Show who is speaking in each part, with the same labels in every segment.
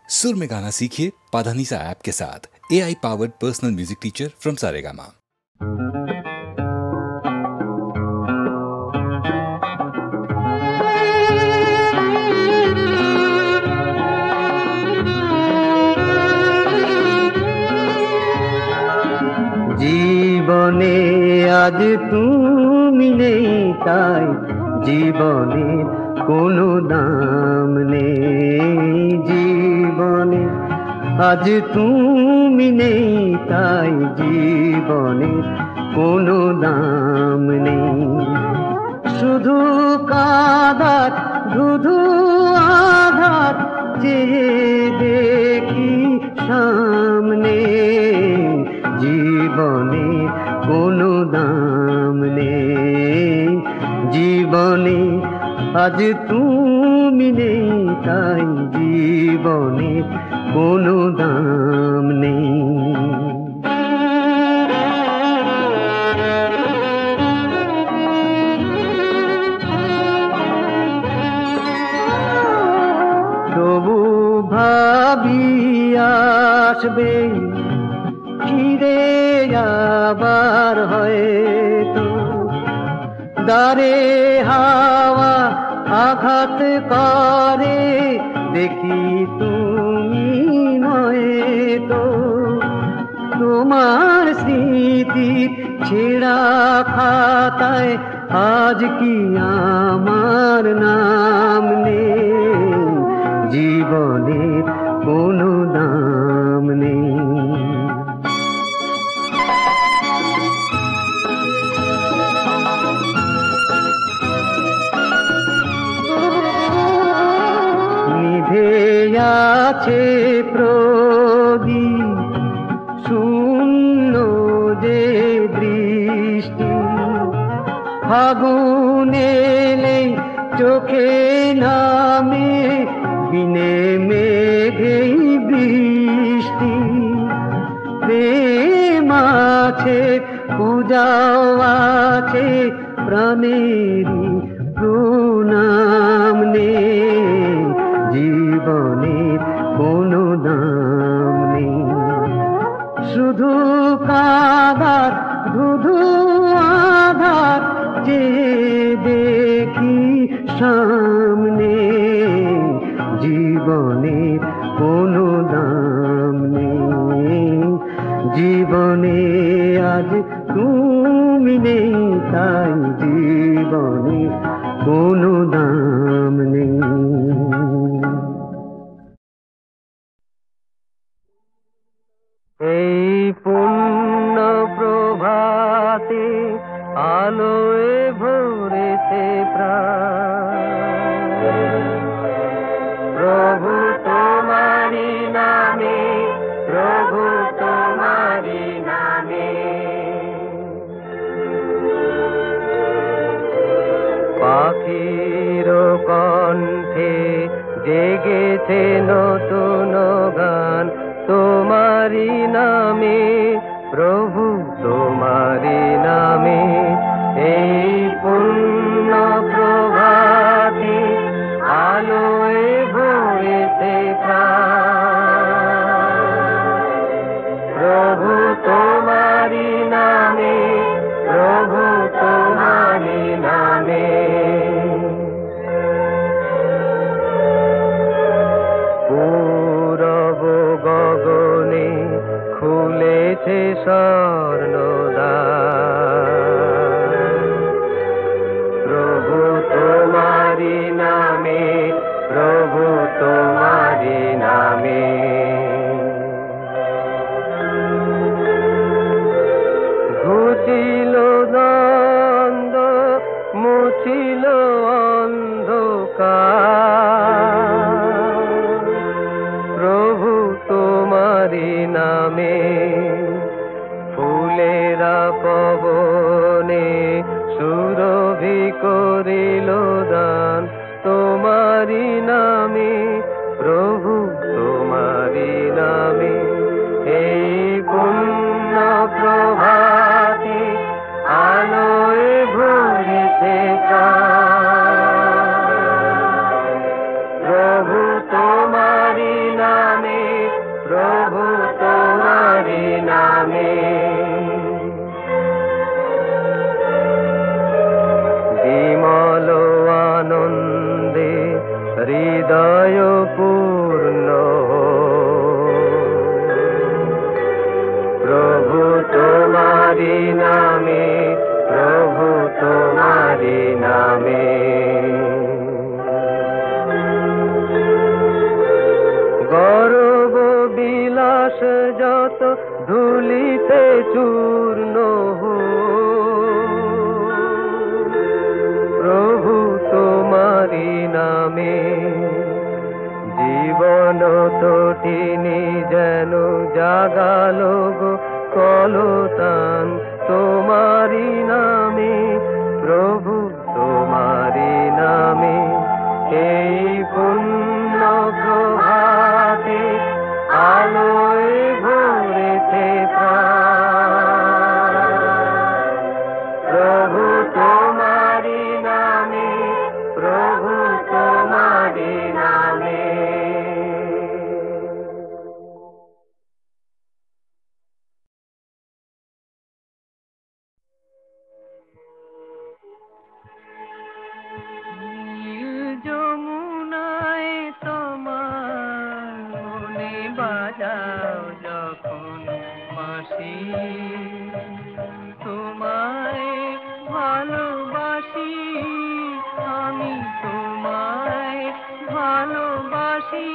Speaker 1: सुर में गाना सीखिए पाधानीसा ऐप के साथ। AI powered personal music teacher from Saregama.
Speaker 2: জীবনে আজ তুমি নেই তাই জীবনের কোনো দাম নেই। জীবনে আজ তুমি নেই তাই জীবনের কোনো দাম নেই। শুধু কাঁদার শুধু আধার চেয়ে দেখি সামনে। জীবনে কোনো দাম নেই। জীবনে আজ তুমি নেই তাই জীবনে কোনো দাম নেই। তবু ভাবি আসবে ফিরে আবার হয়তো। দ্বারে হাওয়া আঘাত করে দেখি তুমি নয়তো। তোমার স্মৃতির ছেঁড়া খাতায় আজ কি আমার নাম নেই। জীবনের কোনো দাম নেই। নিভে আছে প্রদীপ শূন্য যে দৃষ্টি। ফাগুন এলে চোখে নামে বিনে মেঘেই বৃষ্টি। প্রেম আছে পূজাও আছে প্রাণেরই প্রণাম নেই। জীবনের কোনো দাম নেই। শুধু কাঁদার শুধু আধার যে দেখি সামনে। জীবনের কোনো দাম নেই। জীবনে আজ তুমি নেই তাই জীবনে কোনো দাম নেই। এই পূর্ণ প্রভাতে আলোয় ভরেছে প্রাণ। প্রভু তোমারি নামে প্রভু তোমারি নামে। পাখির কণ্ঠে জেগেছে নতুন গান তোমারি নামে প্রভু তোমারি নামে। এই পূর্ণ প্রভাতে আলোয় ভরেছে প্রাণ। প্রভু তোমারি নামে প্রভু তোমারি নামে। পূরব গগনে খুলেছে স্বর্ণদ্বার। প্রভু তোমারি নামে প্রভু তোমারি নামে। ঘুচিল দ্বন্দ্ব মুছিল অন্ধকার। প্রভু তোমারি নামে ফুলেরা পবনে সুরভি করিল দান তোমারি নামে প্রভু তোমারি নামে। এই পূর্ণ প্রভাতে আলোয় ভরেছে প্রাণ। প্রভু তোমারি নামে নামে বিমল আনন্দে হৃদয় পূর্ণ প্রভু তোমারি নামে প্রভু তোমারি নামে গর্ব বিলাস যত ধুলিতে চূর্ণ প্রভু তোমারি নামে জীবন তটিনী যেন জাগালো গো কলতান তোমারি নামে প্রভু তোমারি নামে এই পুণ্য প্রভাতে আলোয় ভরেছে প্রাণ প্রভু তোমারি নামে প্রভু তোমারি নামে যমুনায় তোমার মনে বাজাও যখন মাসি তোমায় ভালোবাসি আমি তোমায় ভালোবাসি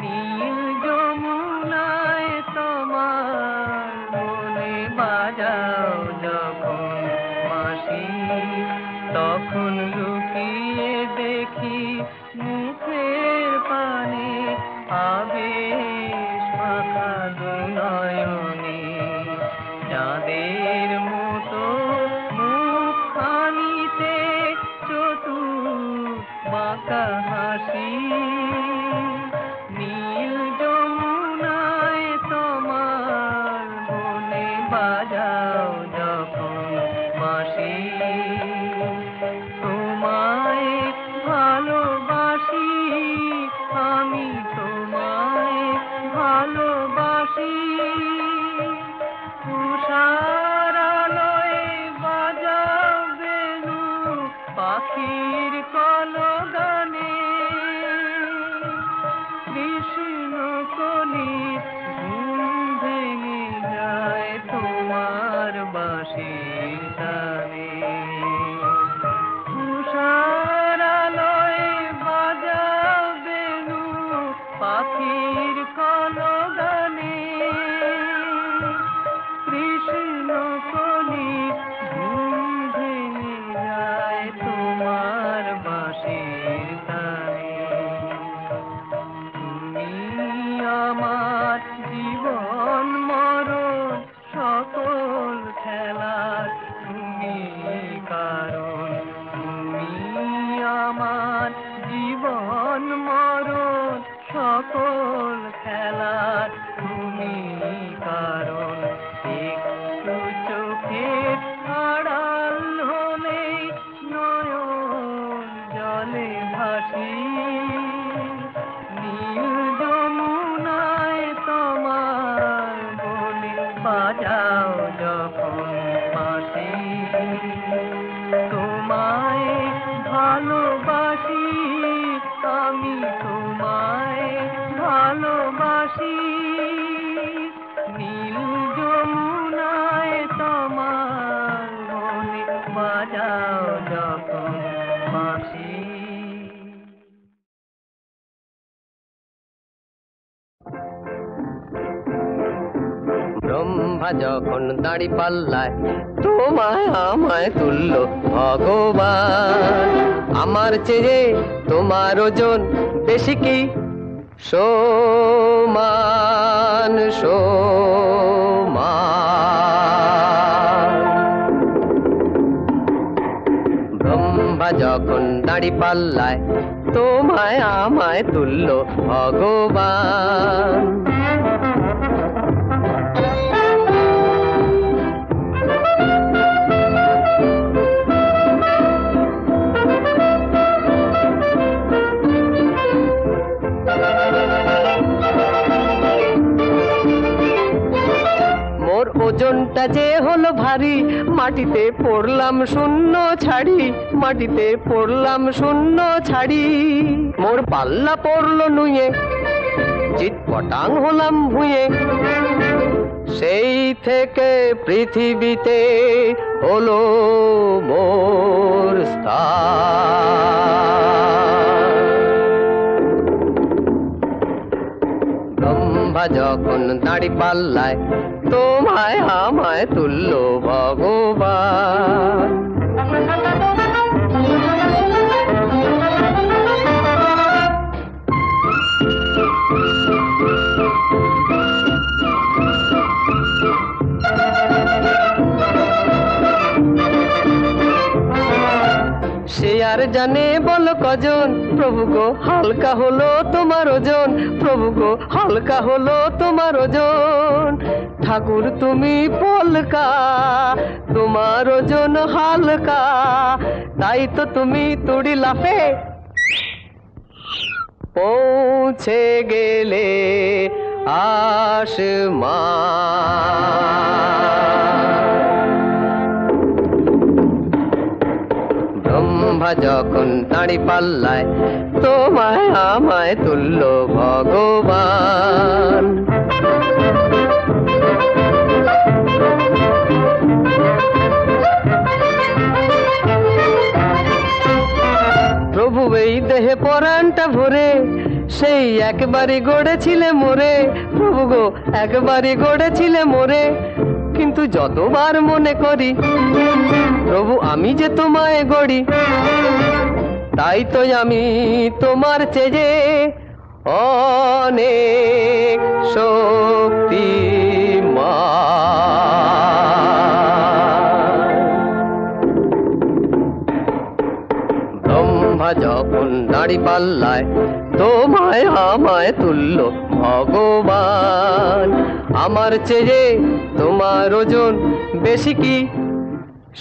Speaker 2: নীল যমুনায় তোমার মনে বাজাও যখন মাসি তখন লুকিয়ে দেখি মুখের পানে আবেশ মাখা দুনয়নে চাঁদের মতো মুখখানিতে চতুর বাঁকা হাসি নীল যমুনায় তোমার বনে বাজাও যখন বাঁশি তোমায় ভালোবাসি আমি তোমায় ভালোবাসি তুষারালয়ে বাজাও বেনু পাখির কলগানে কৃষ্ণ কলি ঘুম ভেঙে যায় তোমার বাঁশির তানে তুষারালয়ে বাজাও বেনু পাখির কলগানে কৃষ্ণ কলি ঘুম ভেঙে যায় তোমার বাঁশির তানে তুমি আমার জীবন মরণ সকল খেলার তুমি কারণ তুমি আমার জীবন মরণ সকল খেলার তুমি কারণ একটু চোখের আড়াল হলে নয়ন জলে ভাসি নীল যমুনায় তোমার বনে বাজাও যখন বাঁশি তোমায় ভালোবাসি আমি তোমায় ভালোবাসি নীল যমুনায় তোমার বনে বাজাও যখন বাঁশি ব্রহ্মা যখন দাড়ি পাল্লায় তোমায় আমায় তুলল ভগবান আমার চেয়ে তোমার ওজন বেশি কি সমান সমান ব্রহ্মা যখন দাড়ি পাল্লায় তোমায় আমায় তুলল ভগবান ওজনটা যে হলো ভারী, মাটিতে পড়লাম শূন্য ছাড়ি, মাটিতে পড়লাম শূন্য ছাড়ি। মোর পাল্লা পড়লো নুয়ে, চিৎপটাং হলাম ভুঁয়ে। সেই থেকে পৃথিবীতে হলো মোর স্থান। ব্রহ্মা যখন দাঁড়ি পাল্লায়, তোমায় আমায় তুল্য ভগবান। সে আর জানে বলো কজন, প্রভু গো হালকা হলো তোমার ওজন, প্রভু গো হালকা হলো তোমার ওজন। ঠাকুর তুমি পলকা, তোমার ওজন হালকা, তাই তো তুমি তুড়ি লাফে পৌঁছে গেলে আসমান। ব্রহ্মা যখন দাঁড়ি পাল্লায়, তোমায় আমায় তুল্য ভগবান। প্রভু এই দেহে পরাণটা ভরে, সেই একবারই গড়েছিলে মোরে, প্রভু গো একবারই গড়েছিলে মোরে। কিন্তু যতবার মনে করি প্রভু আমি যে তোমায় গড়ি, তাই তো আমি তোমার চেয়ে অনেক শক্তিমান। ব্রহ্মা যখন দাঁড়ি পাল্লায়, তোমায় আমায় তুল্য ভগবান। আমার চেয়ে তোমার ওজন বেশি কি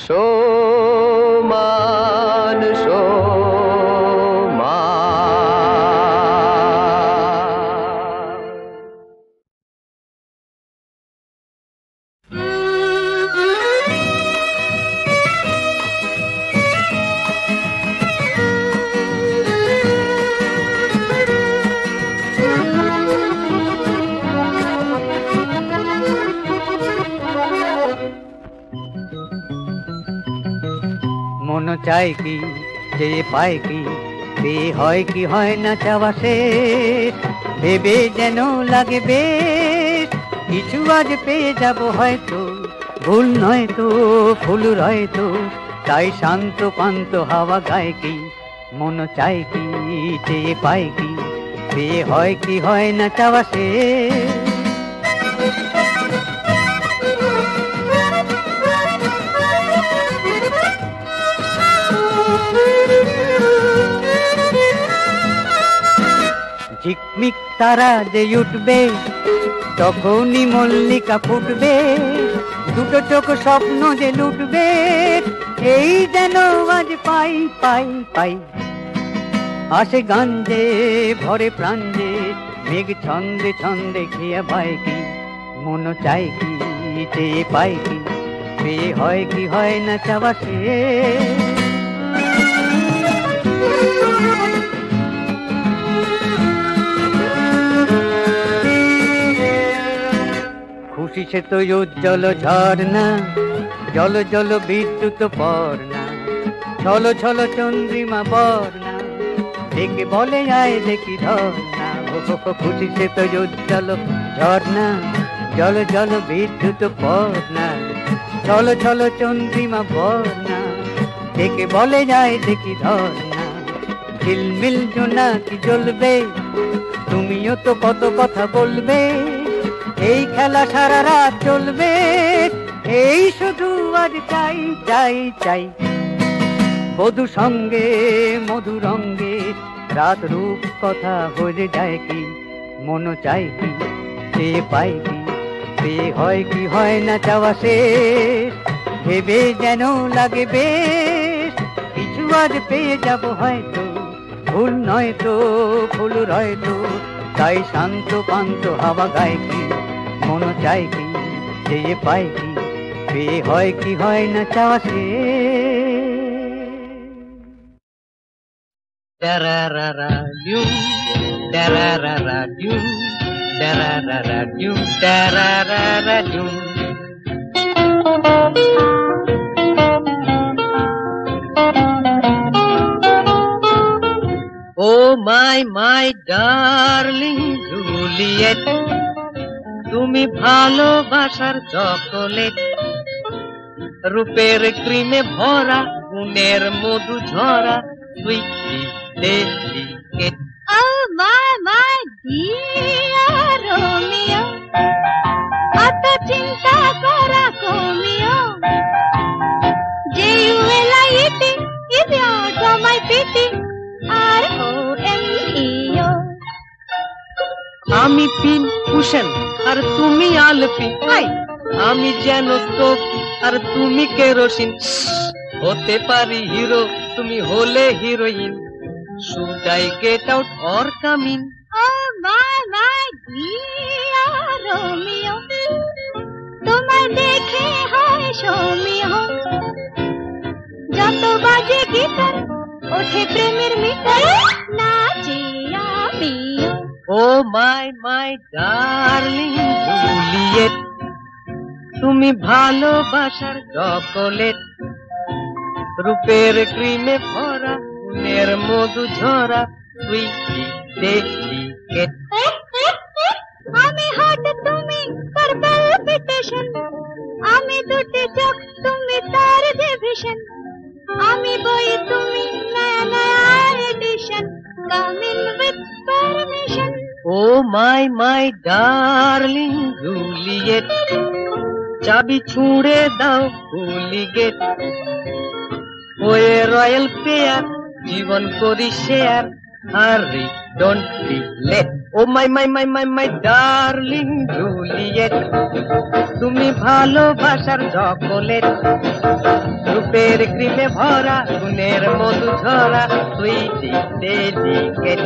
Speaker 2: সমান
Speaker 3: মন চায় কি যে পায় কি, সে হয় কি হয় না চাওয়া শেষ। ভেবে যেন লাগে বেশ, কিছু আজ পেয়ে যাব হয়তো, ভুল নয় তো ফুল রয়তো, তাই শান্ত পান্ত হাওয়া গায় কি। মন চায় কি যে পায় কি, সে হয় কি হয় না চাওয়া শেষ। ঝিকমিক তারা যে উঠবে, তখনই মল্লিকা ফুটবে, দুটো চোখ স্বপ্ন যে লুটবে, এই যেন আজ পাই পাই পাই। আসে গান যে ভরে প্রাণ যে, মেঘ ছন্দে ছন্দে খেয়া পায় কি। মন চায় কি যে পায় কি, সে হয় কি হয় না চাওয়া শেষ। খুশি সে তো উজ্জ্বল ঝর্ণা, জল জল বিদ্যুৎ পর্ণা, ছলো ছলো চন্দ্রিমা বর্ণা, দেখে বলে আয় দেখি ধর্ণা। খুশি সে তো উজ্জ্বল ঝর্ণা, জল জল বিদ্যুৎ পর্ণা, ছলো ছলো চন্দ্রিমা বর্ণা, দেখে বলে যায় দেখি ধর্ণা। ঝিলমিল জোনাকি জ্বলবে, তুমিও তো কত কথা বলবে, এই খেলা সারা রাত চলবে, এই শুধু আজ চাই চাই চাই। বধু সঙ্গে মধু রঙ্গে, রাত রূপ কথা হয়ে যায় কি। মন চাই কি সে পাই কি, সে হয় কি হয় না চাওয়া শেষ। ভেবে যেন লাগে বেশ, কিছু আজ পেয়ে যাব হয়তো, ভুল নয় তো ফুল রয়তো, তাই শান্ত পান্ত হাওয়া গায় কি। মন চায় কি চেয়ে পাই কি, পেয়ে হয় কি হয় না চাওয়া সে। Da-ra-ra-ra-dum, da-ra-ra-ra-dum, da-ra-ra-ra-dum, da-ra-ra-ra-dum. Oh my darling Juliet, তুমি ভালোবাসার চকোলেট, রূপের ক্রিমে ভরা, গুণের মধু ঝরা, sweetie delicate.
Speaker 4: Oh my dear Romeo, অত চিন্তা করা কমিও, J-U-L-I-E-T is out of my pity, R-O-M-E-O.
Speaker 2: আমি পিন কুশন আর তুমি আলপি, আমি যেন স্টোভ আর তুমি কেরোসিন, হতে পারি হিরো তুমি হলে heroine, should I get out or come in?
Speaker 4: Oh my dear Romeo, তোমায় দেখে হয় সমীহ, যত বাজে গিটার ওঠে প্রেমের মিটার, নাচে আমিও।
Speaker 2: Oh my darling Juliet, তুমি ভালোবাসার চকোলেট, রূপের ক্রিমে ভরা, গুণের মধু ঝরা, সুইটি ডেলিকেট।
Speaker 4: আমি হট তুমি পার্পল পিটিশন, আমি দুটি চোখ তুমি তার ডিভিশন, আমি বই তুমি নয়া নয়া edition, come in with permission.
Speaker 2: Oh my darling Juliet, চাবি ছুঁড়ে দাও কুলি গেট, ওয়ে রয়্যাল পেয়ার, জীবন করি share, hurry don't be late. Oh my darling Juliet, তুমি ভালোবাসার চকোলেট, রূপের ক্রিমে ভরা, গুণের মধু ঝরা, সুইটি ডেলিকেট।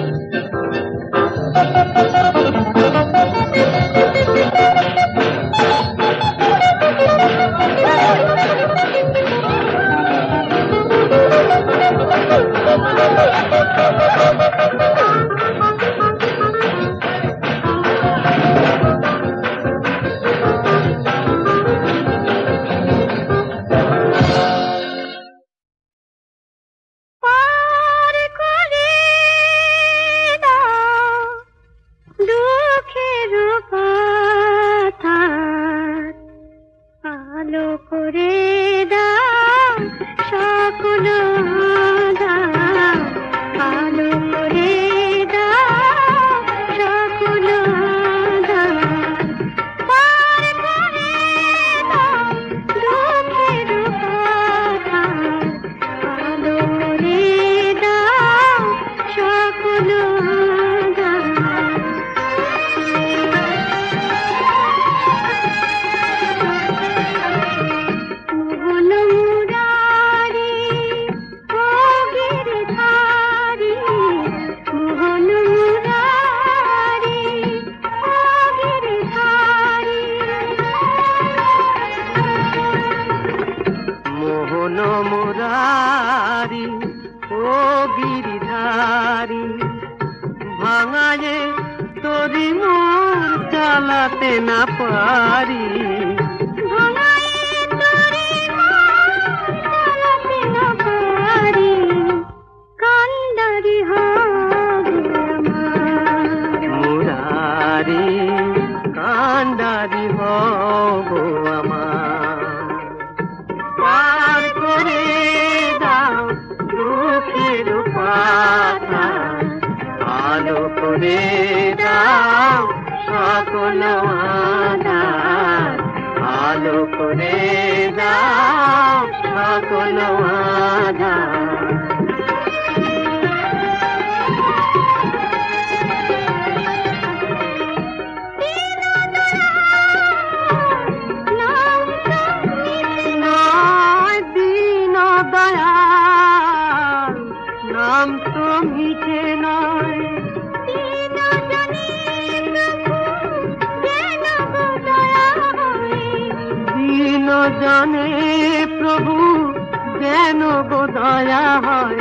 Speaker 3: দয়া হয়।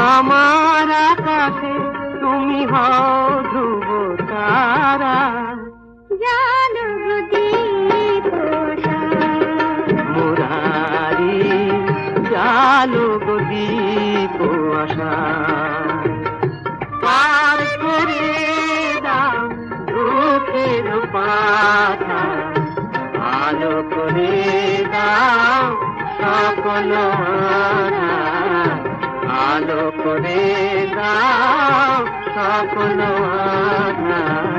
Speaker 3: আমার আকাশে তুমি হও ধ্রুব তারা,
Speaker 4: জানো দীপ
Speaker 3: মুরারি জালো দীপ আশা। পার করে দাও দুঃখের পাথা, আলো করে দাও সকল আধার, আলো করে দাও সকল আধার।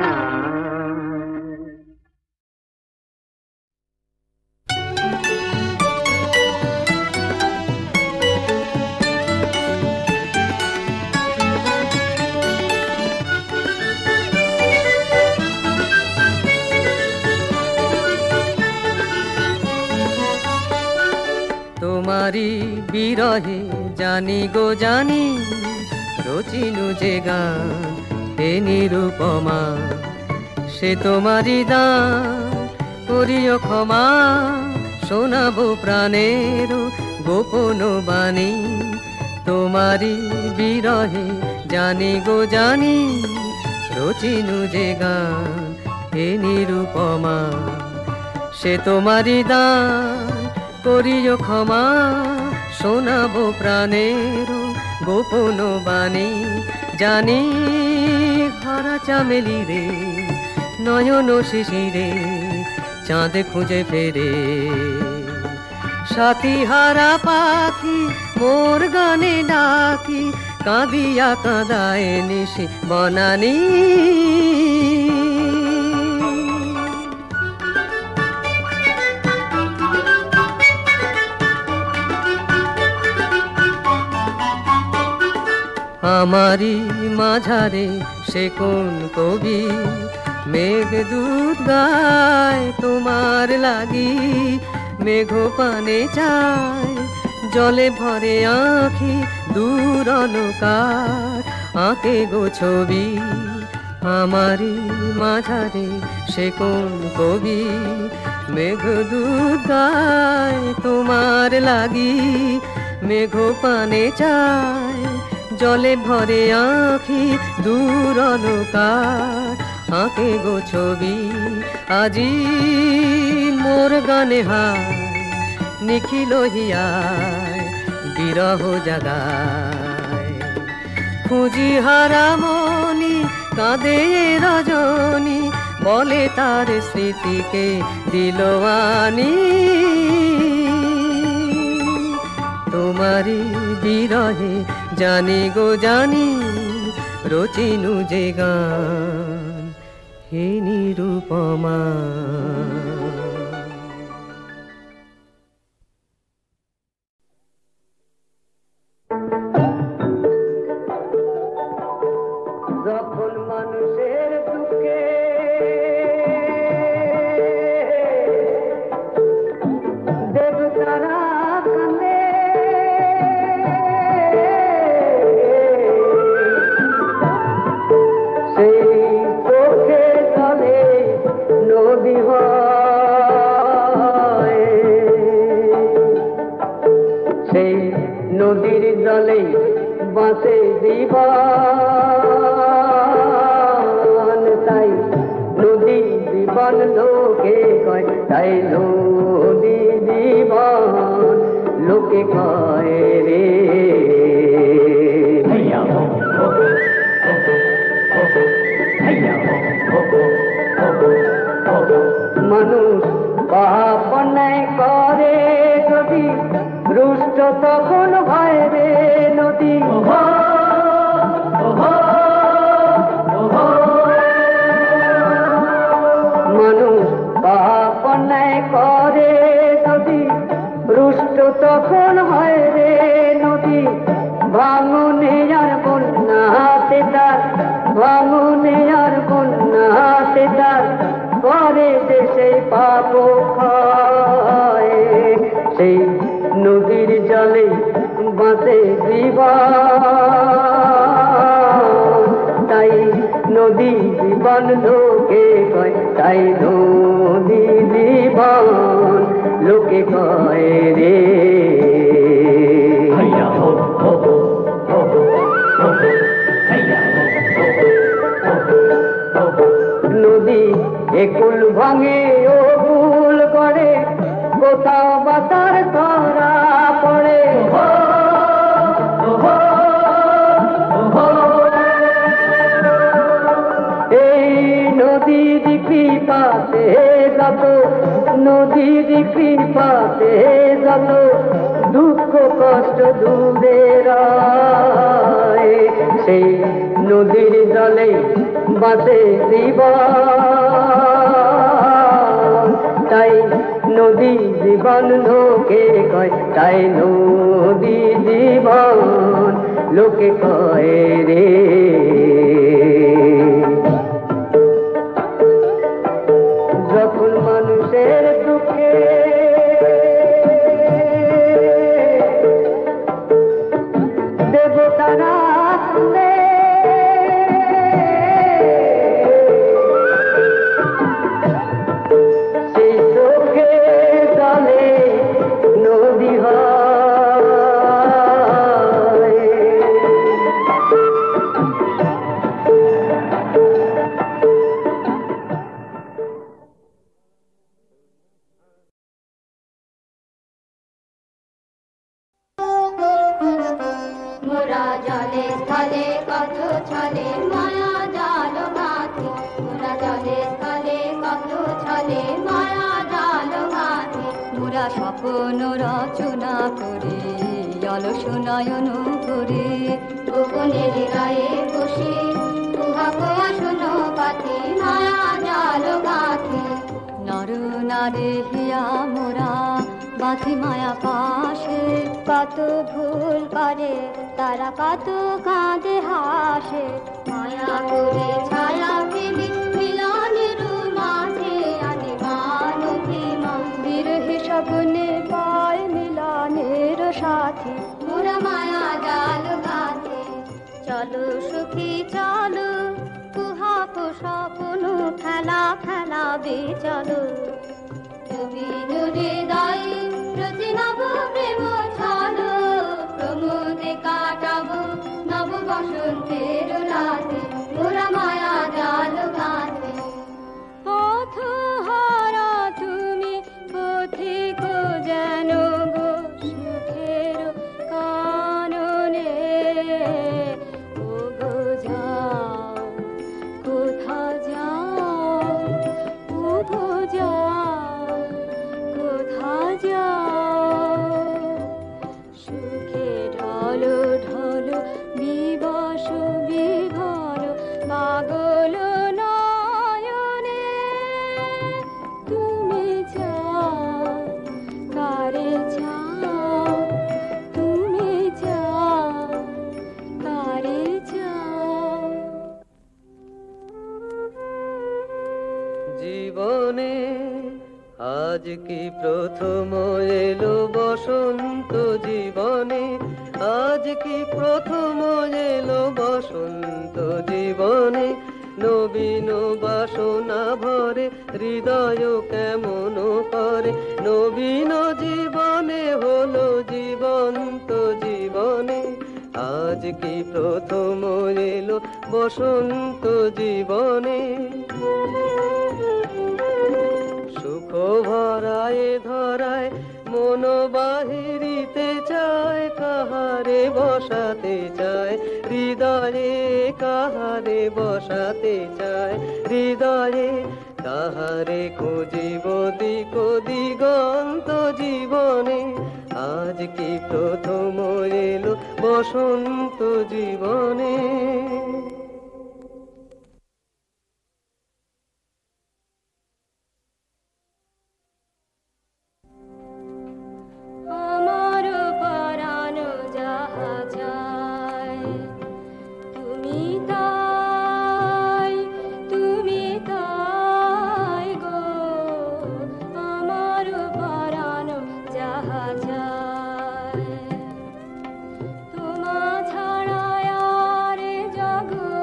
Speaker 2: তোমারি বিরহে জানি গো জানি, রচিনু যে গান হে নিরুপমা, সে তোমারি দান করিও ক্ষমা, শোনাবো প্রাণের গোপন বাণী। তোমারি বিরহে জানি গো জানি, রচিনু যে গান হে নিরুপমা, সে তোমারি দান করিও ক্ষমা, শোনাবো প্রাণের গোপন বাণী। জানি হারা চামেলি রে নয়ন শিশিরে চাঁদ খুঁজে ফেরে, সাথী হারা পাখি মোর গানে ডাকি, কাঁদিয়া কাঁদায় নিশি বনানী। আমারি মাঝারে সে কোন কবি, মেঘদূত গায় তোমার লাগি, মেঘ পানে চায় জলে ভরে আঁখি, দূর অলকার আঁকে গো ছবি। আমারি মাঝারে সে কোন কবি, মেঘদূত গায় তোমার লাগি, মেঘ পানে চায় জলে ভরে আঁখি, দূর অলকার আঁকে গো ছবি। আজি মোর গানে হায় নিখিল হিয়ায় বিরহ জাগায়, খুঁজি হারা মনি কাঁদে রজনী, বলে তার স্মৃতিকে দিল আনি। তোমারি বিরহে জানি গো জানি, রচিনু যে গান হে নিরুপমা।
Speaker 3: যখন মানুষের দুঃখে দেবতারা কাঁদে, সেই চোখে জলে নদী হয়, সেই নদীর জলে বাঁচে জীবন, তাই নদী জীবন লোকে কয়, তাই নদী জীবন লোকে কয় রে। মানুষ পাপ অন্যায় করে যদি, রুষ্ট তখন হয় রে নদী। মানুষ পাপ অন্যায় করে যদি, রুষ্ট তখন হয় রে নদী। ভাঙনে আর বন্যাতে তার, ভাঙনে আর বন্যাতে তার, করে দেশে পাপ খায়, সেই নদীর জলে বাঁচে জীবন, তাই নদী জীবন লোকে কয়, তাই নদী
Speaker 2: হাতে যত দুঃখ কষ্ট দূরে রয়, সেই নদীর জলে বাসে জীবন। তাই নদী জীবন লোকে কয়, তাই নদী জীবন লোকে কয় রে। যখন মানুষের দুঃখে দেবতারা শুনে, সেই চোখে জলে নদী হয়।
Speaker 4: মোরা জলে স্থলে কত ছলে মায়া জাল ঘাতে, মোরা জলে স্থলে কত ছলে মায়া জাল ঘাতে। মোরা স্বপ্ন রচনা করে অলস নয়ন করে, গোপনের গায়ে বসে উহা কোয়া শোনো পাতে মায়া জাল ঘাতে। নর নারে হিয়া মোরা বাঁধি মায়া পাশে, কত ভুল করে তারা কত কাঁদে হাসে। মায়া করে ছায়া ফেলে মিলনের মাঝে আনে মান অভিমান, বিরহে স্বপ্নে পায় মিলনের সাথে। মোরা মায়া জাল ঘাতে চলো সুখী চলো, কুহাক স্বপ্ন খেলা খেলাবে চলো। নবীন হৃদয় প্রতি নব প্রেম ছলো, প্রমোদে কাটাবো নব বসন্তের রাতে। মোরা মায়া জাল ঘাতে। পথ হারা তুমি পথিক যেন গো সুখের কাননে, ও গো যাও কোথা যাও, ও গো যাও কোথা যাও। সুখে ঢলো ঢলো বিবশ বিভর পাগল নয়নে, তুমি যাও কারে যাও, তুমি যাও কারে যাও।
Speaker 2: জীবনে আজ কি প্রথম এলো বসন্ত, জীবনে আজ কি প্রথম এলো বসন্ত। জীবনে নবীন বাসনা ভরে হৃদয় কেমন করে, নবীন জীবনে হলো জীবন্ত জীবনে। আজ কি প্রথম এলো বসন্ত জীবনে। সুখ ভরায় ধরায় মন বাহিরিতে চায়, কাহারে বসাতে চায় হৃদয়ে, কাহারে বসাতে চায় হৃদয়ে। কাহারে খুঁজিব দিক দিগন্ত জীবনে। আজ কি প্রথম এলো বসন্ত জীবনে।
Speaker 4: আমার পরাণ যাহা যায়, তুমি তাই গো। আমার পরাণ যাহা যায়, তোমা ছাড়া আর জগৎ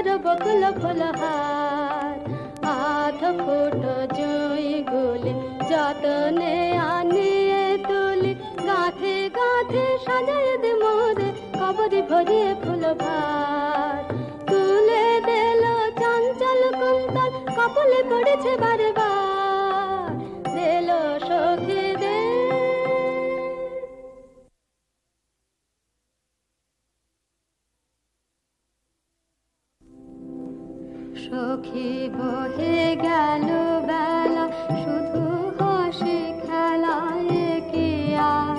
Speaker 4: প্রেমের বকুল ফুলহার আধ ফুট জুঁই গুলি যতনে আনিয়ে তুলি গাঁথে গাঁথে সাজাই দে মোরে কবরি ভরিয়ে ফুল ভার তুলে দিল চঞ্চল কুন্তল কপলে পড়েছে বারবার দিল সখী দে সখী বহে গেল বেলা শুধু হাসি খেলায় কি আর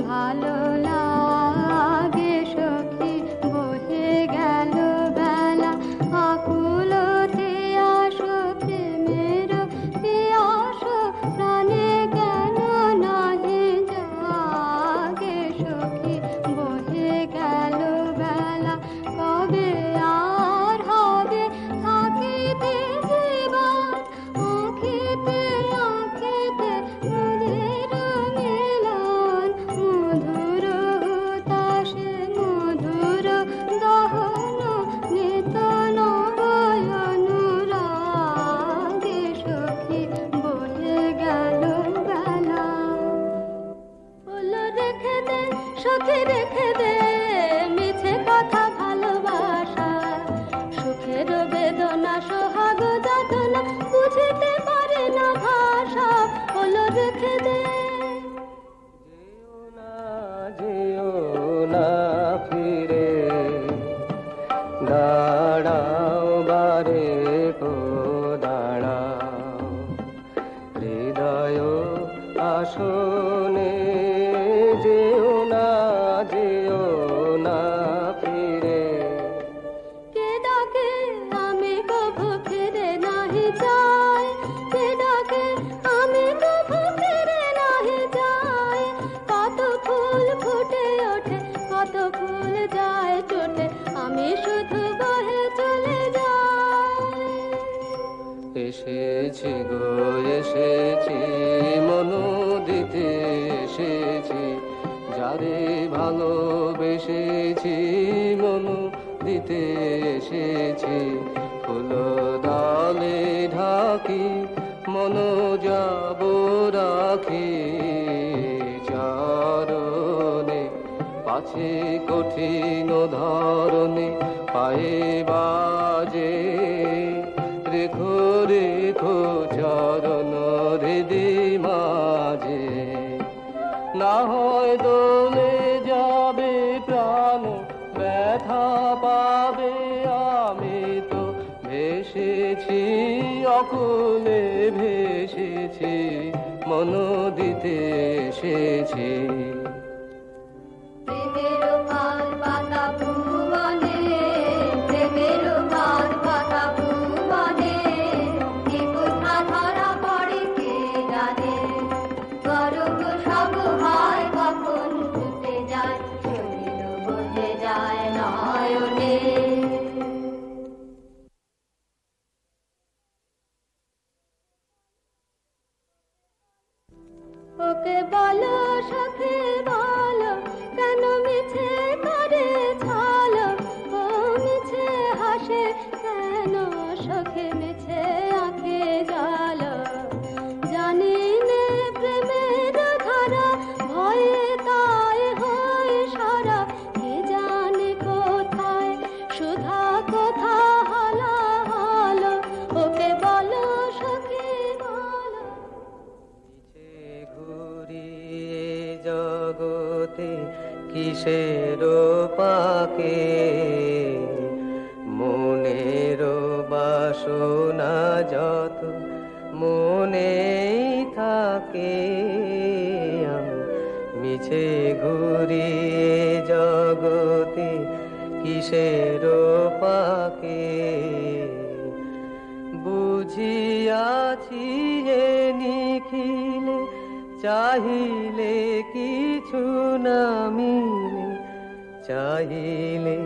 Speaker 4: ভালো লাগে সখী বহে গেল বেলা আকুলতে আসো প্রেমের পিয়াস প্রাণে কেন নাহি জাগে সখী বহে গেল বেলা কবে আর হবে থাকিতে জীবন আঁখিতে আঁখিতে মোদের মিলন মধুর হুতাশে মধুর দহন নিত নবয়নুরাগে সখী বহে গেল বেলা ফুল রেখে দে সখী রেখে দে মিছে কথা ভালোবাসা সুখের বেদনা সোহাগ যাতনা বুঝতে পারে না ভাষা ফুল রেখে দে
Speaker 2: যেও না ফিরে দাঁড়াও বারে গো দাঁড়াও হৃদয় আসনে যেও না ফিরে
Speaker 4: কে ডাকে আমি কভু ফিরে নাহি যাই কে ডাকে আমি কভু ফিরে নাহি যাই কত ফুল ফুটে ওঠে কত ফুল যায় চোটে আমি শুধু বহে চলে যাই
Speaker 2: এসেছি গো এসেছি মনু দিতে এসেছি যারে ভালোবেসেছি মনু দিতে এসেছি ফুল ডালে ঢাকি মন যাব রাখি চারণে পাছে কঠিন ধরনে পায়ে বাজে রেখো রেখো চরণ হৃদি মাঝে না হয় দোলে যাবে প্রাণ ব্যথা পাবে আমি তো ভেসেছি অকুলে ভেসেছি মন দিতে এসেছি
Speaker 4: প্রেমের পাল পাতা ভুবনে প্রেমের পাল পাতা ভুবনে কি কোথা ধরা পড়ে কে জানে গরব সব হয় কখন ফুটে যায় শরীর বদলে যায় নয়নে ওকে বলো সখী বলো কেন মিছে করে ছালো ও মিছে হাসে কেন সখী মিছে আঁখে জালো জানি নে প্রেমের ধারা ভয়ে তাই হয় সারা কে জানে কোথায় সুধা কোথা হালা হালো ওকে বলো সখী বলো
Speaker 2: ঘুরিয়ে জগতে কিসের পাকে মনের বাসনা যত মনেই থাকে আমি মিছে ঘুরিয়ে জগতে কিসের পাকে বুঝিয়াছি যে নিখিলে চাহিলে কিছু না মিলে চাহিলে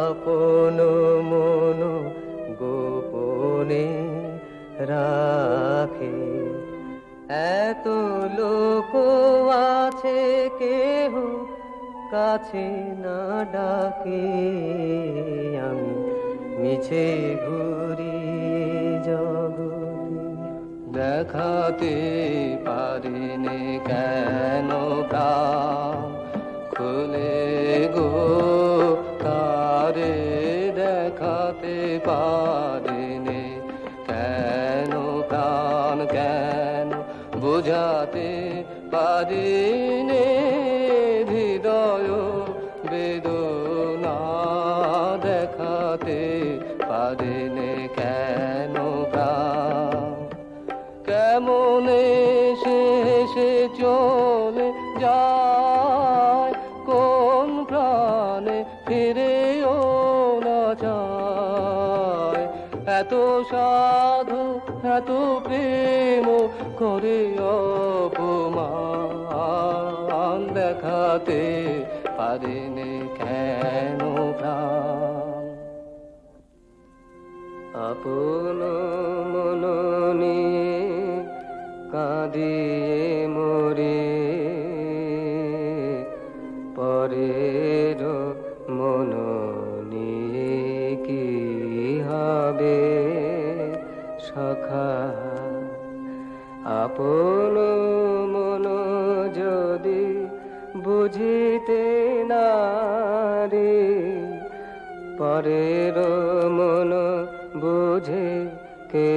Speaker 2: আপন মন গোপনে রাখে এত লোক আছে কেহ কাছে না ডাকে আমি
Speaker 3: মিছে ঘুরি জগতে।
Speaker 2: দেখাতে পারিনি কেন প্রাণ খুলে গো তারে, দেখাতে পারিনি কেন প্রাণ, কেন বোঝাতে পারিনি হৃদয় বেদনা, দেখাতে পারিনি কেন প্রাণ। কেমন এসে চলে যায় কোন প্রাণে ফিরেও না যায়, এত সাধু এত প্রেম করে অপমান, দেখাতে পারিনি কেন প্রাণ। আপন মন নিয়ে কাঁদিয়ে মরে, পরের মন নিয়ে কি হবে সখা। আপন মন যদি বুঝিতে না রে, পরের মন বুঝে কে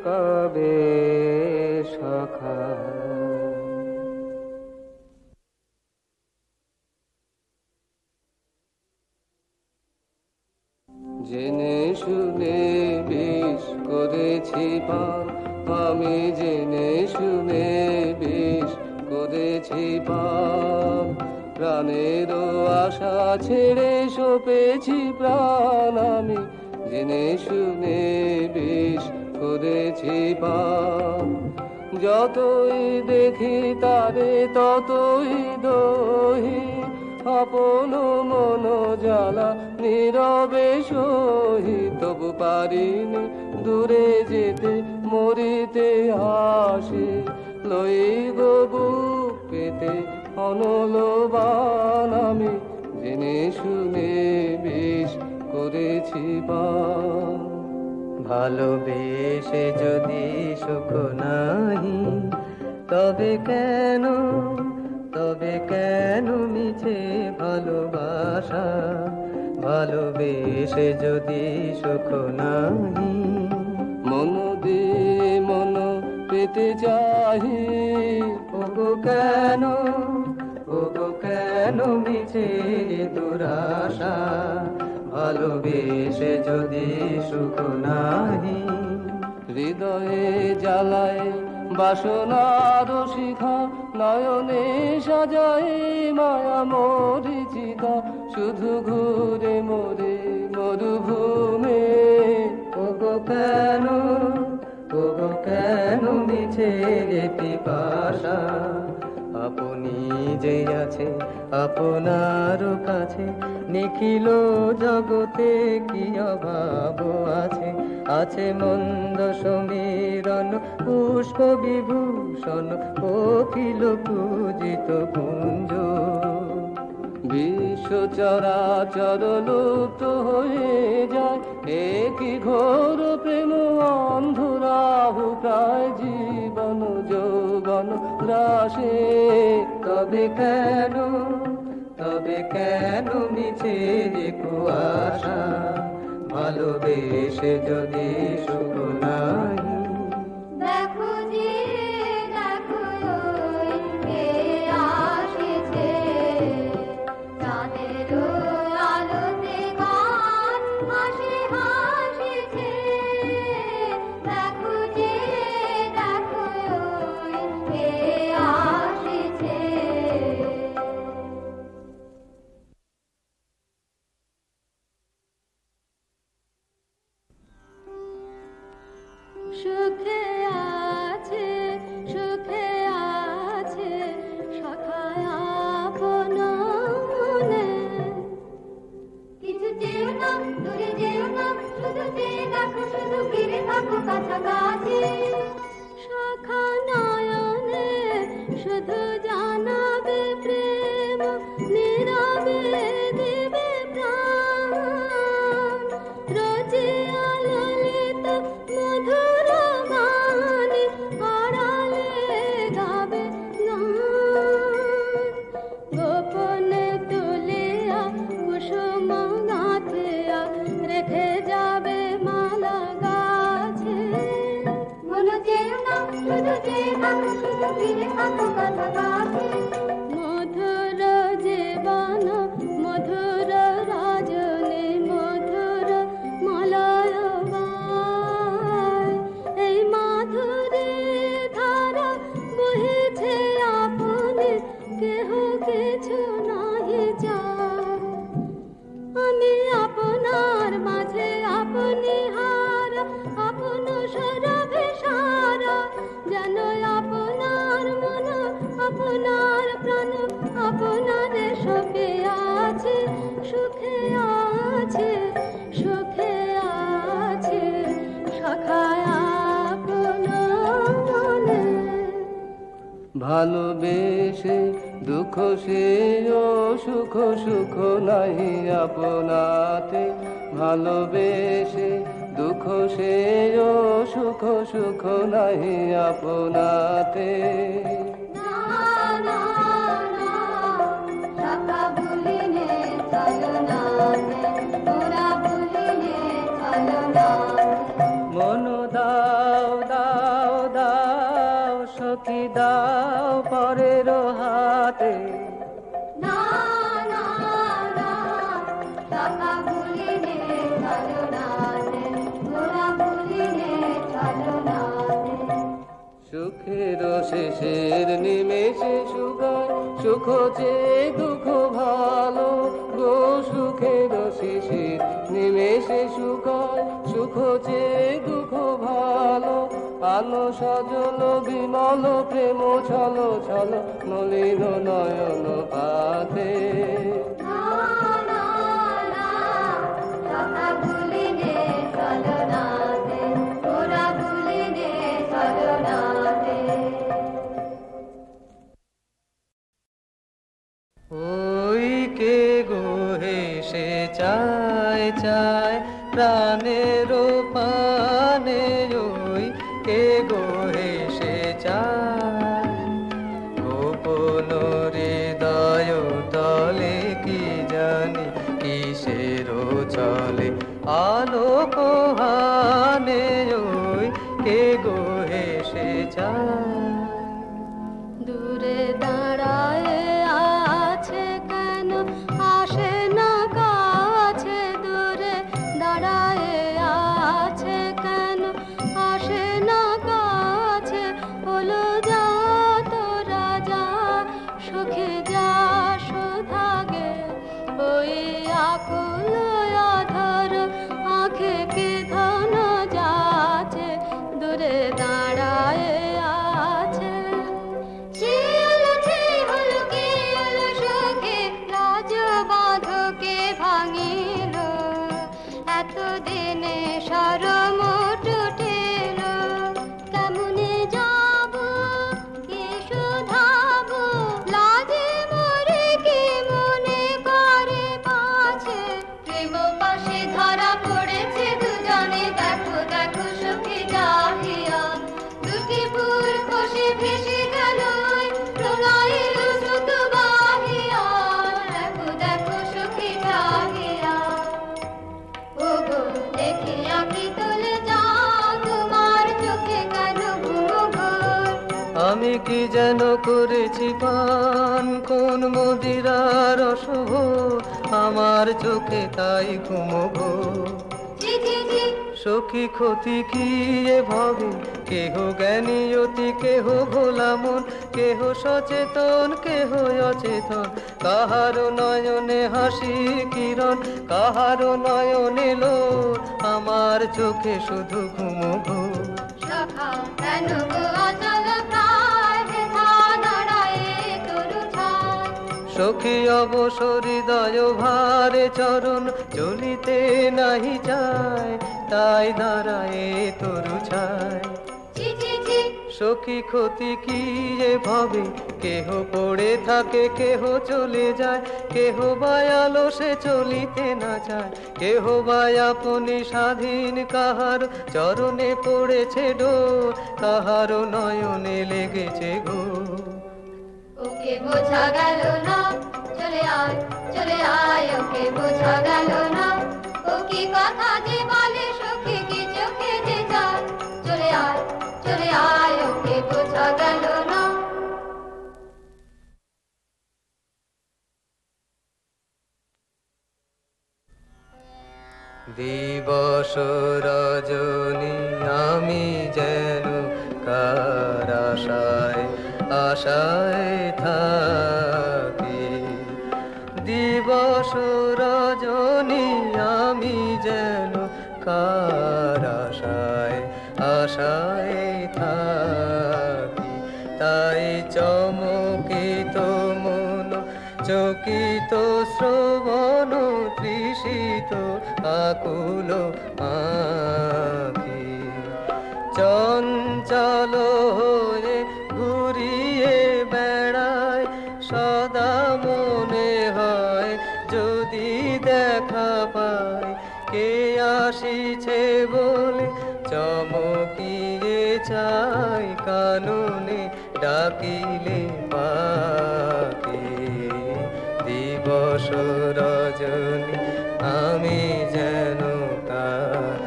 Speaker 2: কবে সখা। জেনে শুনে বিষ করেছি পান, আমি জেনে শুনে বিষ করেছি পান। প্রাণের আশা ছেড়ে সপেছি প্রাণ, আমি জেনে শুনে বিষ করেছি পান। যতই দেখি তারে ততই দহি, আপন মন জ্বালা নীরবে সহি। তবু পারিনি দূরে যেতে মরিতে আসে, লই গো বুক পেতে অনলবান, আমি জেনে শুনে বিষ করেছি পান।
Speaker 3: ভালোবেসে যদি সুখ নাহি তবে কেন, তবে কেন মিছে ভালোবাসা। ভালোবেসে যদি সুখ নাহি
Speaker 2: মন দিয়ে মন পেতে চাহি,
Speaker 3: ওগো কেন, ওগো কেন মিছে দুরাশা। ভালোবেসে যদি সুখ নাহি
Speaker 2: হৃদয়ে জ্বালায় বাসনার শিখা, নয়নে সাজায় মায়া মরিচিকা। শুধু ঘুরে মোরে মরুভূমে,
Speaker 3: ওগো কেন, ওগো কেন মিছে পিপাসা। আপনি যে আছে আপনার কাছে, নিখিল জগতে কি অভাব আছে। আছে মন্দ সমীরণ পুষ্প বিভূষণ, কোকিল পূজিত কুঞ্জ।
Speaker 2: বিশ্ব চরাচর লুপ্ত হয়ে যায়, একই ঘোর প্রেম অন্ধরাহু প্রায় জীবন যৌবন গ্রাসে।
Speaker 3: তবে কেন, তবে কেন মিছে কুয়াশা। ভালোবেসে যদি সুখ নাহি
Speaker 4: দেখো যে দেখো ওই কে আসিছে, চাঁদের আলোতে গান হাসি হাসিছে। দেখো যে দেখো ওই কে আসিছে। সুখে আছে, সুখে আছে সখায় আপন মনে। কিছু চেয়েও না, দূরে যেও না, শুধু চেয়ে দেখো, শুধু ফিরে থাকো কাছাকাছি। সখা নয়নে শুধু জানাবে প্রেম, নীরবে দিবে প্রাণ। থাকো কাছাকাছি মধুর জীবন মধুর রাজনী মধুর মলয় গায় এই মাধুরী ধারা বহিছে আপনি কেহ কিছু নাহি যায় আমি আপনার মাঝে আপনি হার আপন সরবে সারা যেন আপনার মন আপনার প্রাণ আপনার সুখে আছে সুখে আছে সুখে আছে সখায় আপন মনে
Speaker 2: ভালোবেসে দুঃখ সে ও সুখ সুখ নাহি আপনাতে ভালোবেসে দুঃখ সে ও সুখ সুখ নাহি আপনাতে মন দাও দাও দাও সখী দাও পরের হাতে সুখের শেষের নিমেষে সুগায় সুখ যে দুঃখ ভালো গো সুখের শেষের নিমেষে সুগায় সুখ যে দুঃখ ভালো আলো সজল বিমল প্রেম ছলো ছলো নলিন নয়ন পাতে ওই কে গো হেসে চায় চায় প্রাণের পানে ওই কে গো হেসে চায় গোপন হৃদয় তলে কি জানি কিসের চলে আলোক হানে ওই কে গো হেসে চায়
Speaker 4: দূরে দাঁড়ায় আছে কেন আসে না কাছে দূরে দাঁড়ায় আছে কেন আসে না কাছে হলো যা তোরা যা সুখে যা সুধাগে ওই আকুল আধার আঁখে কি ধন যাচ্ছে দূরে দাঁড়ায় আছে ভাঙিল এতদিনে সরম টুটিল কেমনে যাব কি শুধাব লাজে মরে কি মনে করে পাছে প্রেম পাশে ধরা পড়েছে দুজনে দেখো দেখো সুখে যাহিয়া দুটি ফুল খসে ভেসে গেল প্রলয়ের স্রোত বাহিয়া দেখো দেখো সুখে যাহিয়া ওগো দেখিয়া কি তুলে যাও তোমার চোখে কেন ঘুমঘোর
Speaker 2: আমি কি যেন করেছি পান কোন মদিরার অশুভ আমার চোখে তাই ঘুমঘোর সখী ক্ষতি কি এ ভাবে কেহ জ্ঞানী অতি কেহ ভোলা মন কেহ সচেতন কেহ অচেতন কাহারো নয়নে হাসি কিরণ কাহারো নয়নে লোর আমার চোখে শুধু ঘুমঘোর
Speaker 4: সখা কেন গো অচল প্রায় বৃথা দাঁড়ায় তরু ছায়
Speaker 2: সখী অবসর হৃদয় ভারে চরণ চলিতে নাহি যায় তাই দাঁড়ায় তরু ছায় সখী ক্ষতি কি এ ভাবে কেহ পড়ে থাকে কেহ চলে যায় কেহ বা আলসে চলিতে না চায় কেহ বা আপনি স্বাধীন কাহার চরণে পড়েছে ডোর কাহারও নয়নে লেগেছে গো
Speaker 4: ওকে বোঝা গেল না চলে আয় ওকে বোঝা গেল না ও কি কথা যে বলে সখী কি চোখে যে যায় চলে আয় ওকে বোঝা গেল না
Speaker 3: দিবস রজনী আমি যেন কার আশায় আশায় থাকি, দিবস রজনী আমি যেন কার আশায় আশায় থাকি। তাই চমকিত মন চকিত শ্রবণ তৃষিত আকুল আঁখি, চঞ্চল হয়ে ঘুরিয়ে বেড়ায় সদা মনে হয় যদি দেখা পায় কে আসিছে বলে চমকিয়ে চাই কাননে ডাকিলে পাখি, দিবস রজনী আমি যেন কার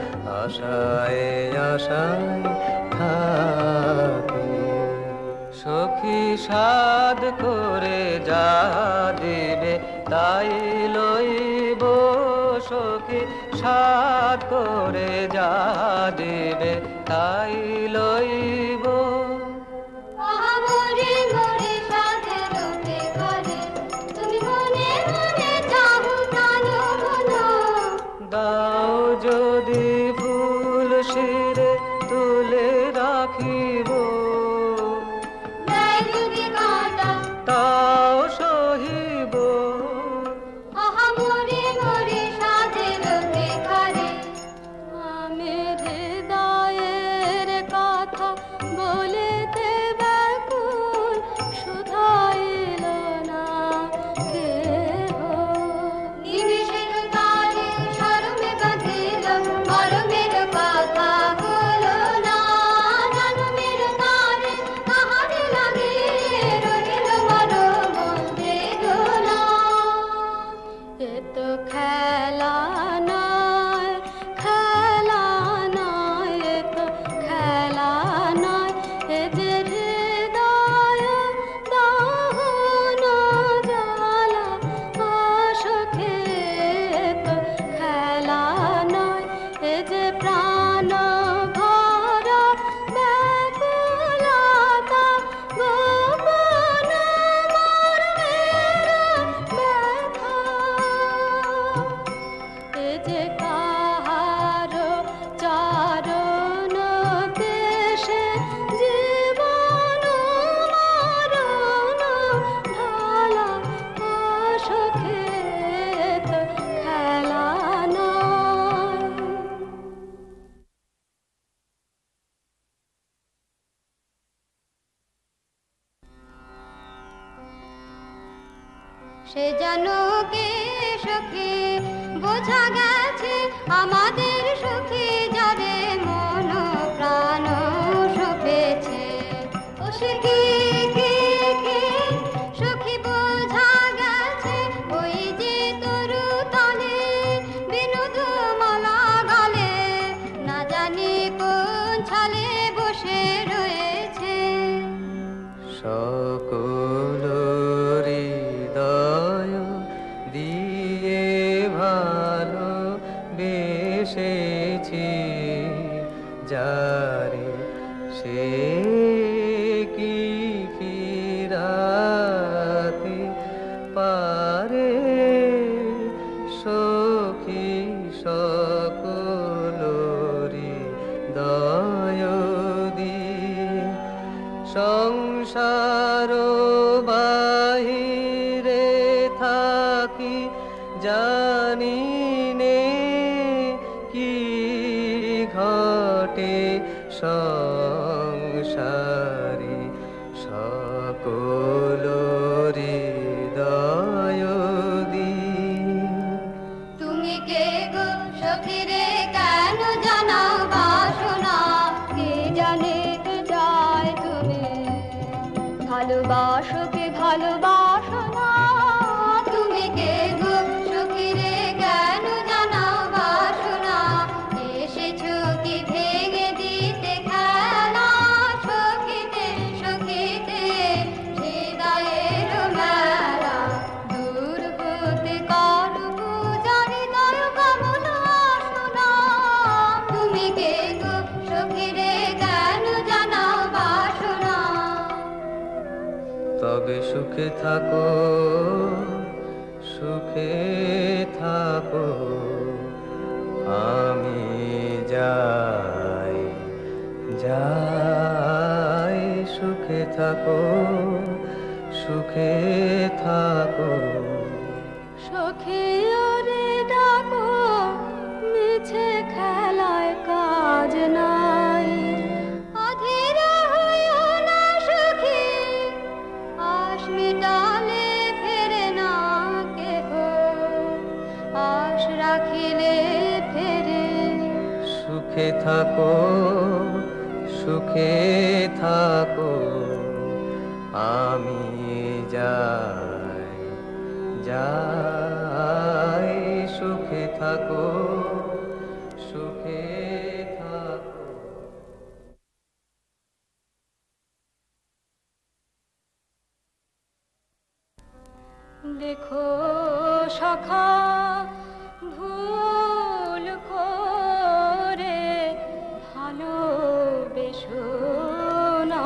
Speaker 3: আশায় আশায় থাকি। সখী সাধ করে যা দিবে তাই লইব, সখী সাধ করে যা দিবে তাই লইব।
Speaker 4: মরে মরে সাথে লোকে করে তুমি মনে মনে চাও জানো মনো,
Speaker 3: দাও যদি ফুল শিরে তুলে রাখিব,
Speaker 4: দেয় যদি কাঁটা
Speaker 3: তাও সহিব।
Speaker 4: মরে মরে সাথে লোকে করে আমি হৃদয়ের কথা বলিতে ব্যাকুল, শুধাইল না কেহ। নিমিষের কালে শরমে বাঁধিল মরমের কথা হলো না, জনমের তারে কাহারে লাগে রহিল মরম বেদনা। এ তো খেলা নয়, খেলা নয়, এ তো খেলা নয়, এ যে হৃদয় দহন জ্বালা অসুখে। এ তো খেলা নয়, এ যে প্রাণ ভরা ব্যাকুলতা, গোপন মর্মের ব্যথা। এ যে কাহারো চারণ দেশে জীবন মরণ ঢালা অসুখে। এ তো খেলা নয়। সে জানো কে সখী বোঝা গেছে আমাদের সুখী, যারে মন প্রাণ সপেছে। ও সে কি সখী বোঝা গেছে ওই যে তরু তলে বিনোদ মালা গালে, না জানি কোন ছালে বসে রয়েছে।
Speaker 3: সকল হৃদয় দিয়ে ভালো বেসেছি যারে, সে কি ফিরাতে পারে সখী সকল হৃদয় দিয়ে। সংসার বাহিরে থাকি জানি নে কি ঘটে সংসারে, সকল হৃদয় দিয়ে।
Speaker 4: তুমি কে গো সখী রে কেন জানাও বাসনা, কে জানে কে যায় তুমি ভালোবাসো কে ভালোবাসো না। তুমি কে গো সখী রে কেন জানাও বাসনা, এসেছো কি ভেঙে দিতে খেলা সখীতে সখীতে।
Speaker 2: সুখে থাকো সুখে থাকো আমি যাই যাই সুখে থাকো সুখে থাকো
Speaker 4: সখী ওরে ডাকো মিছে খেলায় কাজ নাই অধীরা হইও না সখী আশ মিটালে ফেরে না কেহ আশ রাখিলে ফেরে
Speaker 2: সুখে থাকো সুখে থাকো আমি যাই যাই সুখে থাকো সুখে থাকো
Speaker 4: দেখো সখা ভুল করে ভালোবেসো না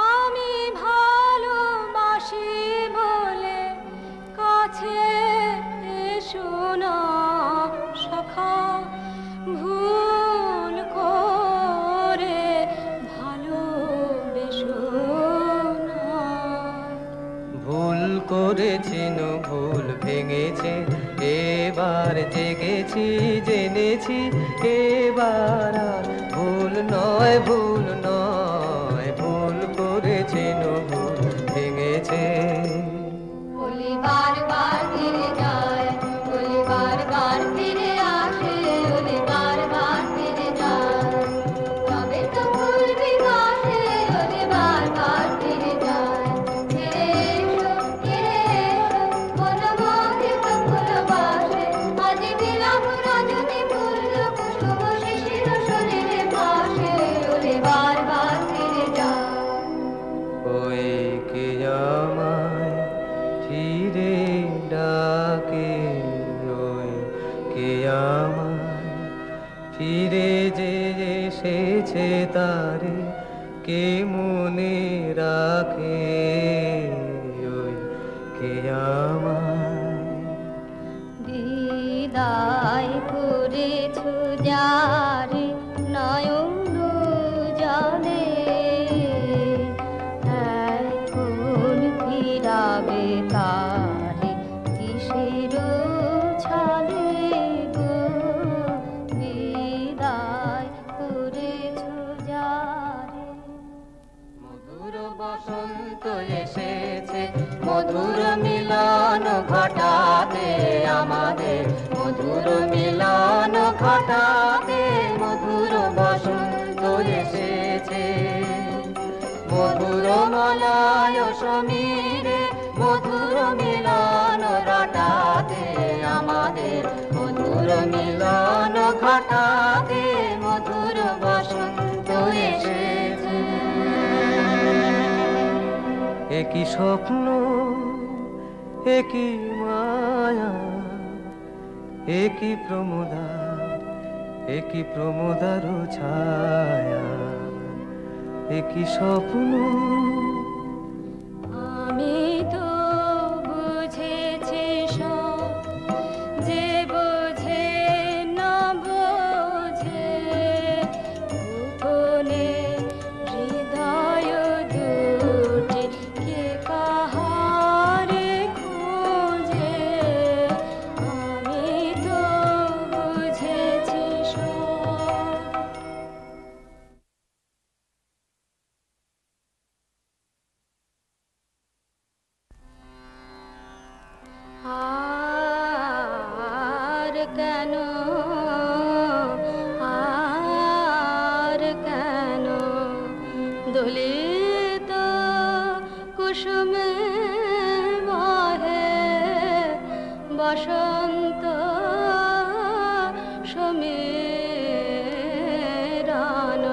Speaker 4: আমি ভালোবাসি বলে কাছে এসো না সখা ভুল করে ভালোবেসো না
Speaker 2: ভুল করেছি ভুল ভেঙেছে এবার জেগেছি জেনেছি এবার আর ভুল নয় ভুল নয় ভুল করেছি ভুল ভেঙেছে
Speaker 4: বলি বারবার ফিরে যায় বলি বারবার ফিরে আসে বলি বারবার ফিরে যায় তবে তো ভুল বিকাশে বলি বারবার ফিরে যায় ফিরে এসো বনমালী তো ভালোবাসে আজি বিলাপ রজনী ফুল কুসুম শিশির শরীরে ভাসে বলি বারবার ফিরে যায়
Speaker 2: ওই কে আমায় ফিরে ডাকে ওই কে আমায় ফিরে যে এসেছে তারে কে মনে রাখে ওই কে আমায়
Speaker 4: বিদায় করেছো যারে নয়ন জলে এখন ফিরাবে তারে কিসের ছলে গো বিদায় করেছো যারে
Speaker 2: মধুর বসন্ত এসেছে মধুর মিলন ঘটাতে আমাদের মধুর মিলন ঘটাতে মধুর বসন্ত এসেছে মধুর মলয় সমীরে মধুর মিলন ঘটাতে আমাদের মধুর মিলন ঘটাতে মধুর বসন্ত এসেছে একই স্বপ্ন একই মায়া একই প্রমোদার ছায়া একই স্বপ্ন
Speaker 4: আমি তো বুঝেছি সব যে বোঝে না বোঝে গোপনে হৃদয় দুটি কে কাহারে খোঁজে আমি তো বুঝেছি সব আর কেন দলিত কুসুমে বহে বসন্ত সমীরণ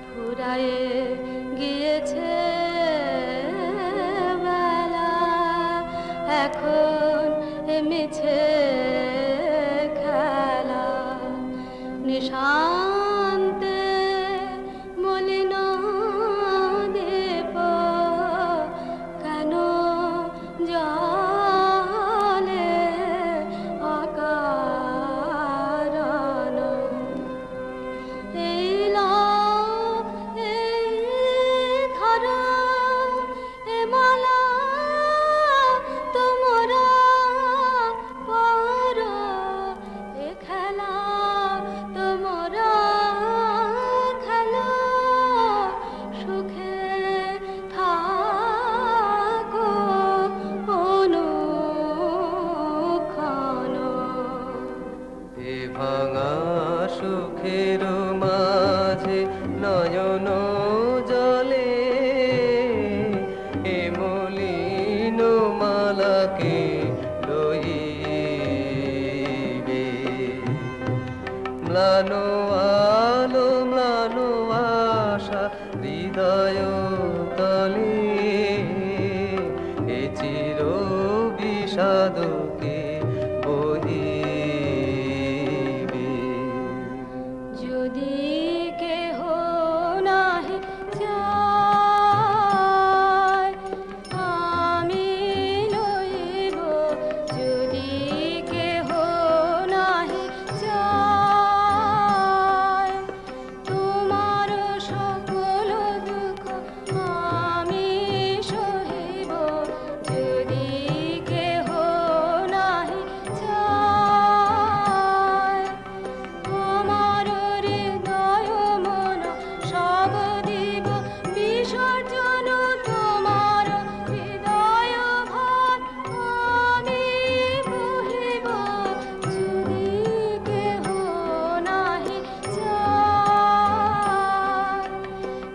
Speaker 4: ফুরায়ে গিয়েছে বেলা এখন মিছে খেলা নিশান্তে মলিন দীপ
Speaker 2: ভাঙা সুখের মাঝে নয়ন জলে এ মলিন মালাকে লইবে ম্লান আলো ম্লান আশা হৃদয় তলে এ চির বিষাদকে বহিবে
Speaker 4: যদি কেহ নাহি চায় আমি লইব যদি কেহ নাহি চায় তোমার সকল দুঃখ আমি সহিব যদি কেহ নাহি চায় আমার হৃদয় মন সব দিব বিসর্জন তোমার হৃদয় ভার আমি বহিব যদি কেহ নাহি চায়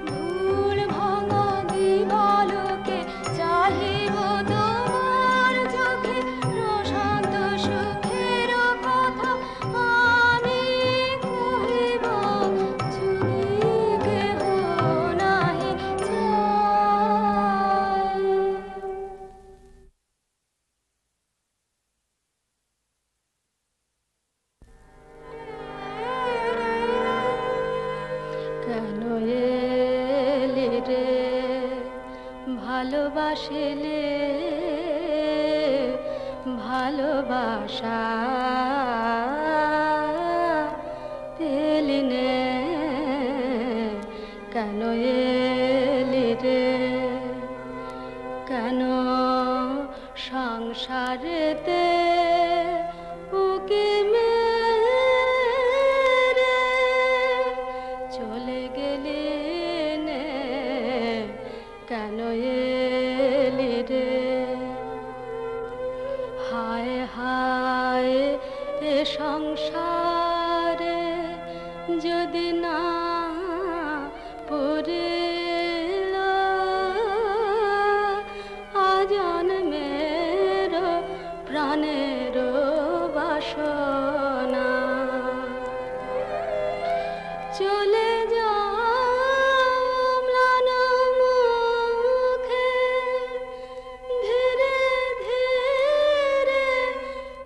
Speaker 4: ধূল ভাঙা দিবালোকে চাহিব তোমার চোখে প্রশান্ত সুখের কথা আমি কহিব যদি কেহ নাহি চায় কেন এলি রে ভালোবাসিলে ভালোবাসা পেলি নে কেন এলি রে কেন সংসারেতে উকি মেরে চলে গেলি নে কেন এলি রে হায় হায় এ সংসারে যদি না পড়িল আজন্মের প্রাণের বাসনা চলে যাও ম্লান মুখে ধীরে ধীরে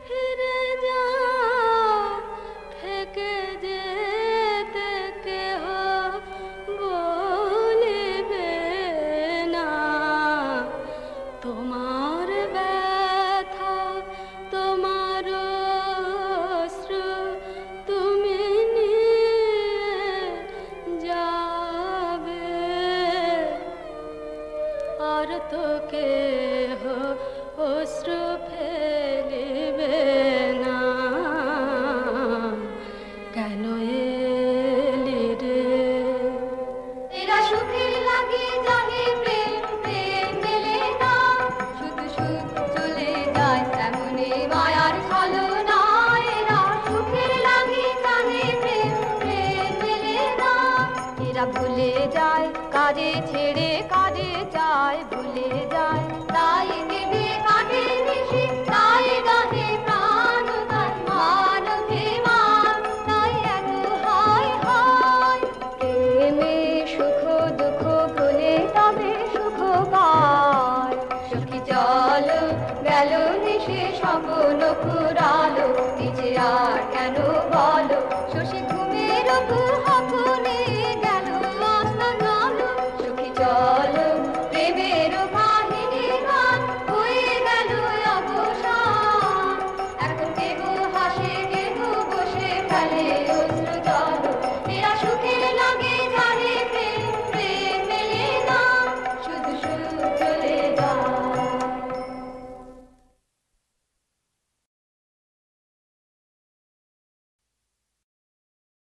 Speaker 4: ফিরে যাও থেকে যেতে কেহ বলিবে না তোমার ব্যথা তোমার অশ্রু তুমি নিয়ে যাবে আর তো কেহ অশ্রু ফেলিবে না কেন এলি রে এরা সুখের লাগে জাগে প্রেম প্রেম মেলে না শুধু সুখ চলে যায় তেমনি মায়ার ছলনা এরা সুখের লাগে জাগে প্রেম প্রেম মেলে না এরা ভুলে যায় কাজে ছেড়ে কাজে যায় ভুলে যায় তাই দেবে কাটে নিশি তাই গাহে প্রাণ তাই মান অভিমান তাই এত হায় হায় প্রেমে সুখ দুঃখ ভুলে তবে সুখ পায় সুখী চলো গেল নিশে স্বপ্ন ফুরালো নিচে আর কেন বলো শশী ঘুমের উপহার